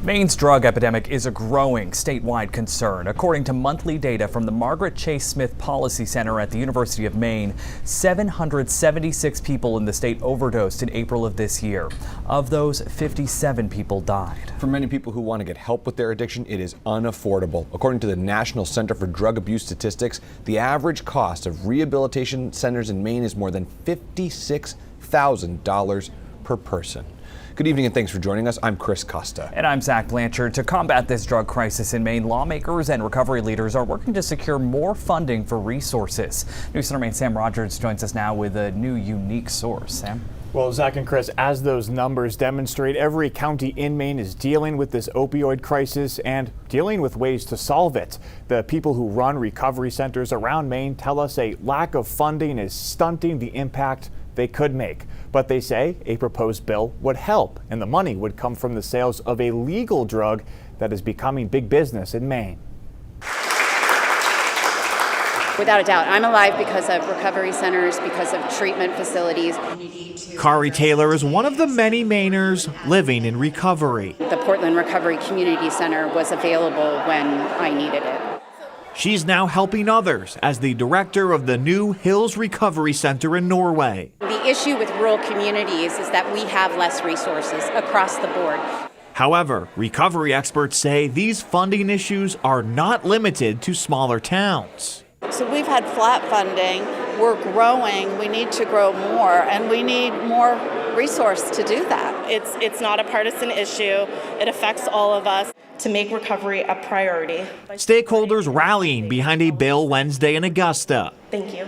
Maine's drug epidemic is a growing statewide concern. According to monthly data from the Margaret Chase Smith Policy Center at the University of Maine, 776 people in the state overdosed in April of this year. Of those, 57 people died. For many people who want to get help with their addiction, it is unaffordable. According to the National Center for Drug Abuse Statistics, the average cost of rehabilitation centers in Maine is more than $56,000 per person. Good evening and thanks for joining us. I'm Chris Costa. And I'm Zach Blanchard. To combat this drug crisis in Maine, lawmakers and recovery leaders are working to secure more funding for resources. News Center Maine Sam Rogers joins us now with a new unique source. Sam? Well, Zach and Chris, as those numbers demonstrate, every county in Maine is dealing with this opioid crisis and dealing with ways to solve it. The people who run recovery centers around Maine tell us a lack of funding is stunting the impact they could make. But they say a proposed bill would help, and the money would come from the sales of a legal drug that is becoming big business in Maine. Without a doubt, I'm alive because of recovery centers, because of treatment facilities. Kari Taylor is one of the many Mainers living in recovery. The Portland Recovery Community Center was available when I needed it. She's now helping others as the director of the new Hills Recovery Center in Norway. The issue with rural communities is that we have less resources across the board. However, recovery experts say these funding issues are not limited to smaller towns. So we've had flat funding, we're growing, we need to grow more, and we need more resource to do that. It's not a partisan issue, it affects all of us. To make recovery a priority. Stakeholders rallying behind a bill Wednesday in Augusta. Thank you.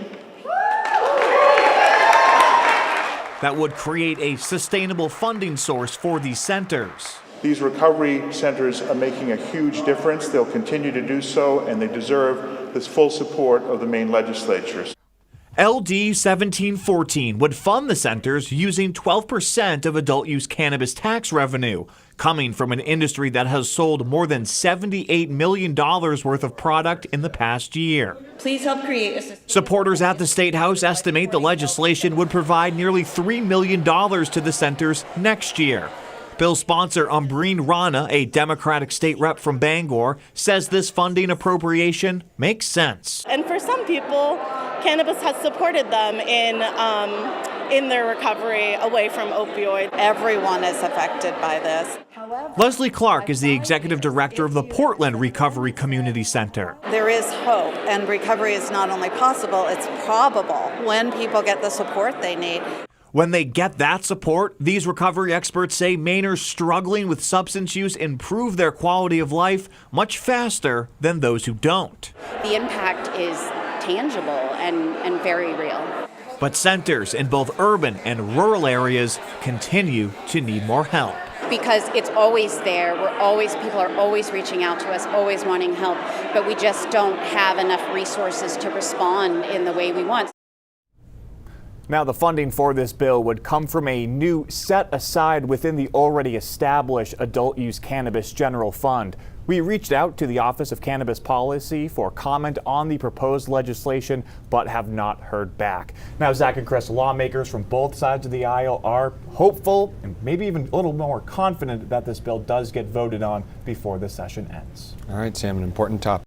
That would create a sustainable funding source for these centers. These recovery centers are making a huge difference. They'll continue to do so, and they deserve this full support of the Maine legislatures. LD 1714 would fund the centers using 12% of adult use cannabis tax revenue, coming from an industry that has sold more than $78 million worth of product in the past year. Please help create a Supporters at the State House estimate the legislation would provide nearly $3 million to the centers next year. Bill sponsor Umbreen Rana, a Democratic state rep from Bangor, says this funding appropriation makes sense. And for some people, cannabis has supported them in their recovery away from opioid. Everyone is affected by this. Leslie Clark is the executive director of the Portland Recovery Community Center. There is hope, and recovery is not only possible, it's probable when people get the support they need. When they get that support, these recovery experts say Mainers struggling with substance use improve their quality of life much faster than those who don't. The impact is tangible and very real. But centers in both urban and rural areas continue to need more help. Because it's always there, people are always reaching out to us, always wanting help, but we just don't have enough resources to respond in the way we want. Now, the funding for this bill would come from a new set aside within the already established adult use cannabis general fund. We reached out to the Office of Cannabis Policy for comment on the proposed legislation, but have not heard back. Now, Zach and Chris, lawmakers from both sides of the aisle are hopeful and maybe even a little more confident that this bill does get voted on before the session ends. All right, Sam, an important topic.